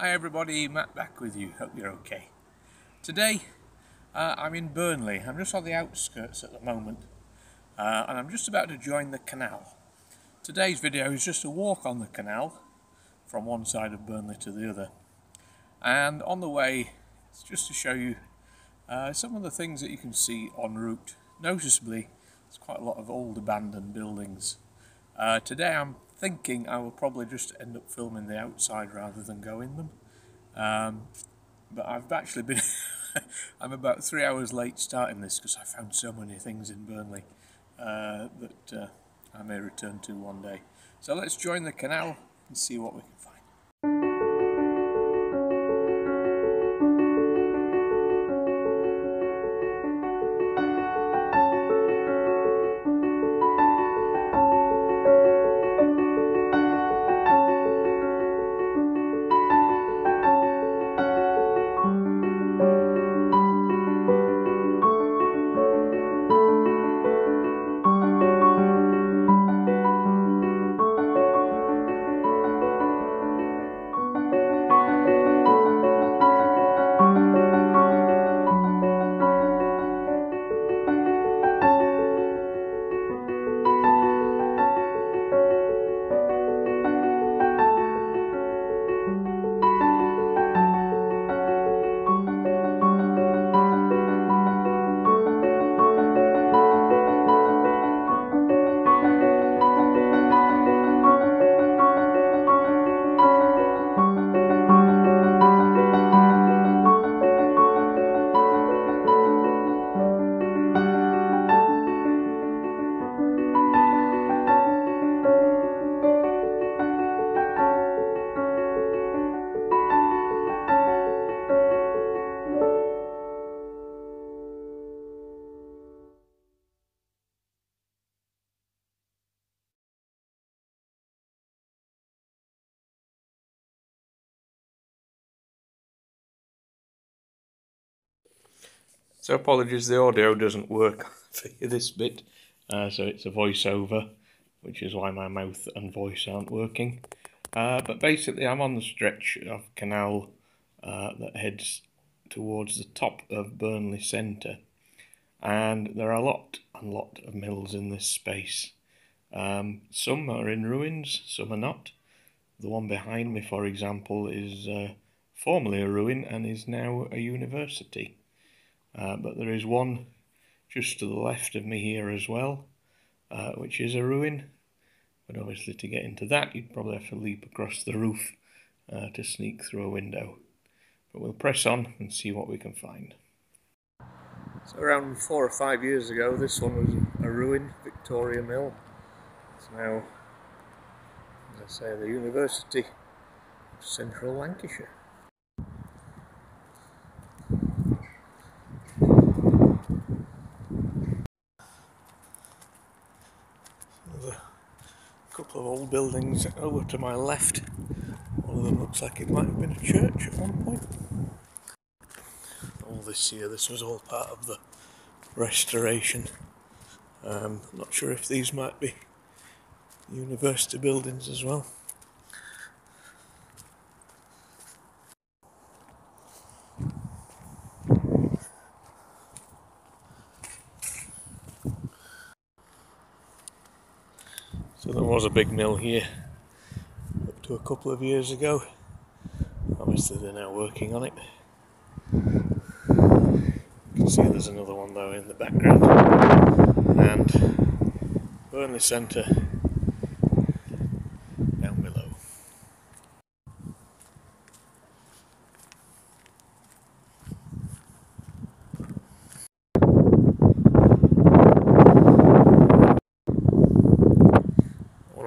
Hi everybody, Matt back with you, hope you're okay. Today I'm in Burnley. I'm just on the outskirts at the moment and I'm just about to join the canal. Today's video is just a walk on the canal from one side of Burnley to the other, and on the way it's just to show you some of the things that you can see en route. Noticeably there's quite a lot of old abandoned buildings. Today I'm thinking I will probably just end up filming the outside rather than go in them. But I've actually been I'm about 3 hours late starting this because I found so many things in Burnley that I may return to one day. So let's join the canal and see what we can find. So apologies, the audio doesn't work for this bit, so it's a voiceover, which is why my mouth and voice aren't working. But basically I'm on the stretch of canal that heads towards the top of Burnley centre, and there are a lot of mills in this space. Some are in ruins, some are not. The one behind me, for example, is formerly a ruin and is now a university. But there is one just to the left of me here as well, which is a ruin. But obviously to get into that you'd probably have to leap across the roof to sneak through a window. But we'll press on and see what we can find. So around 4 or 5 years ago this one was a ruin, Victoria Mill. It's now, as I say, the University of Central Lancashire. Couple of old buildings over to my left. One of them looks like it might have been a church at one point. All this year, this was all part of the restoration. I'm not sure if these might be university buildings as well. So there was a big mill here up to a couple of years ago. Obviously they're now working on it. You can see there's another one though in the background. And Burnley Centre down below.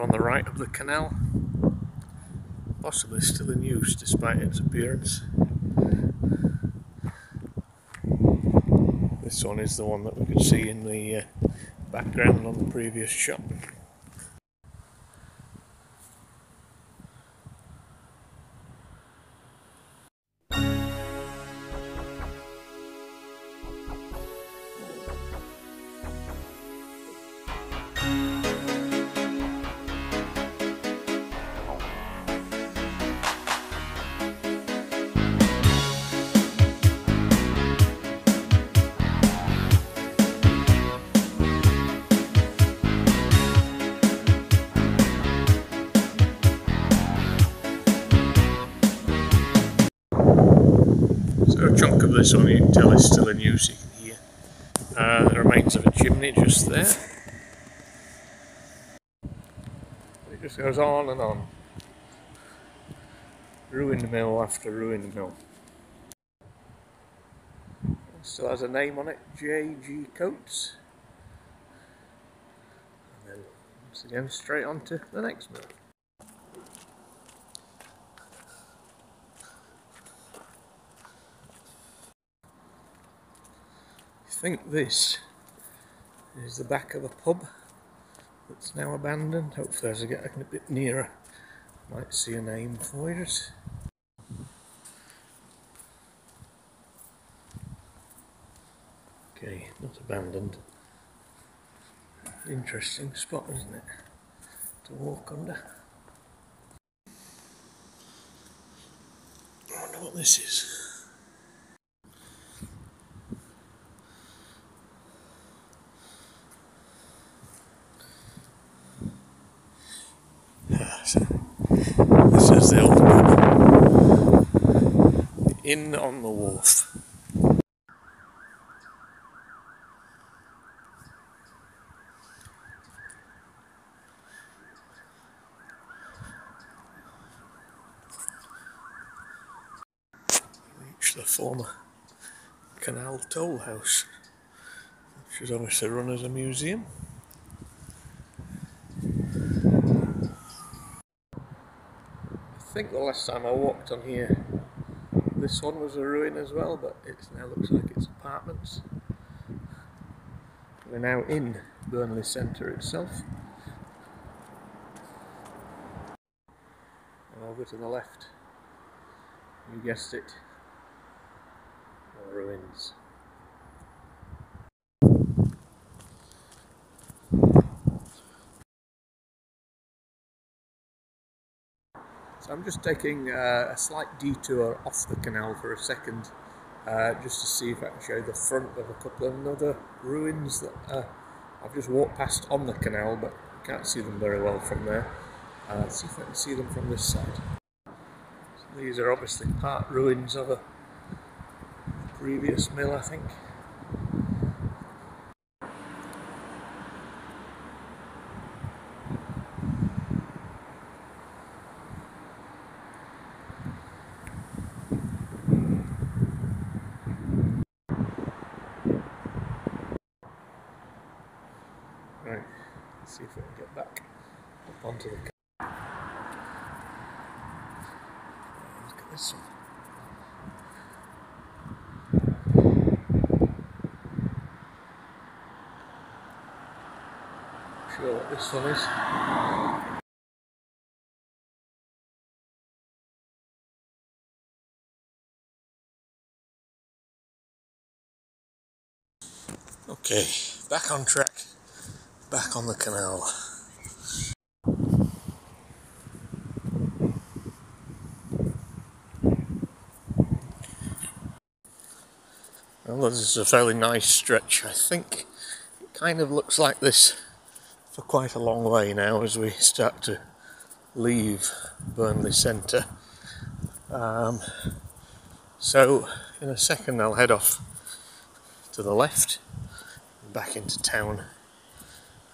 On the right of the canal, possibly still in use despite its appearance. This one is the one that we could see in the background on the previous shot. of this one you can tell is still in use. You can hear the remains of a chimney just there. It just goes on and on. Ruined mill after ruined mill. Still has a name on it, J.G. Coates. And then once again straight on to the next mill. I think this is the back of a pub that's now abandoned. Hopefully as I get a bit nearer I might see a name for it. Okay, not abandoned. Interesting spot, isn't it, to walk under. I wonder what this is. This is the old pub. The Inn on the Wharf. Reach the former Canal toll house, which is obviously run as a museum. I think the last time I walked on here, this one was a ruin as well, but it now looks like it's apartments. We're now in Burnley Centre itself. And over to the left, you guessed it, more ruins. So I'm just taking a slight detour off the canal for a second, just to see if I can show you the front of a couple of other ruins that I've just walked past on the canal, but you can't see them very well from there. Let's see if I can see them from this side. So these are obviously part ruins of a previous mill, I think. Right, let's see if we can get back up onto the canal. Look at this one. Not sure what this one is. Okay, back on track. Back on the canal. Well, this is a fairly nice stretch. I think it kind of looks like this for quite a long way now as we start to leave Burnley Centre. So in a second I'll head off to the left and back into town.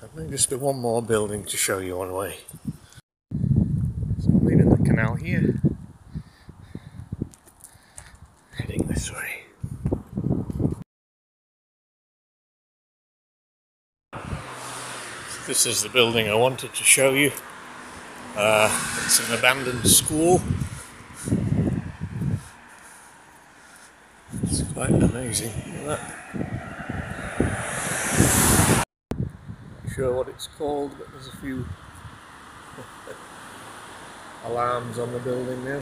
There may just be one more building to show you on way. So I'm leaving the canal here, heading this way. This is the building I wanted to show you. It's an abandoned school. It's quite amazing. Look at that. Sure what it's called, but there's a few alarms on the building now.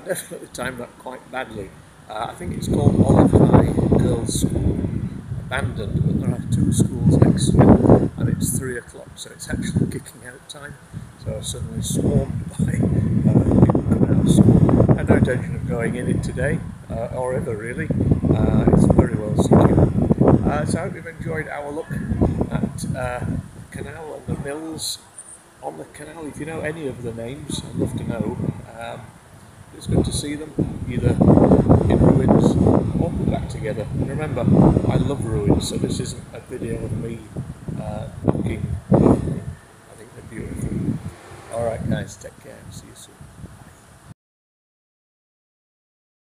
definitely timed that quite badly. I think it's called Olive High Girls' School, abandoned, but there are 2 schools next to it, and it's 3 o'clock, so it's actually kicking out time. So I was suddenly swarmed by people coming out of school. I had no intention of going in it today, or ever really. It's very well secure. So I hope you've enjoyed our look at Canal and the mills on the canal. If you know any of the names, I'd love to know. It's good to see them either in ruins or put back together. And remember, I love ruins, so this isn't a video of me knocking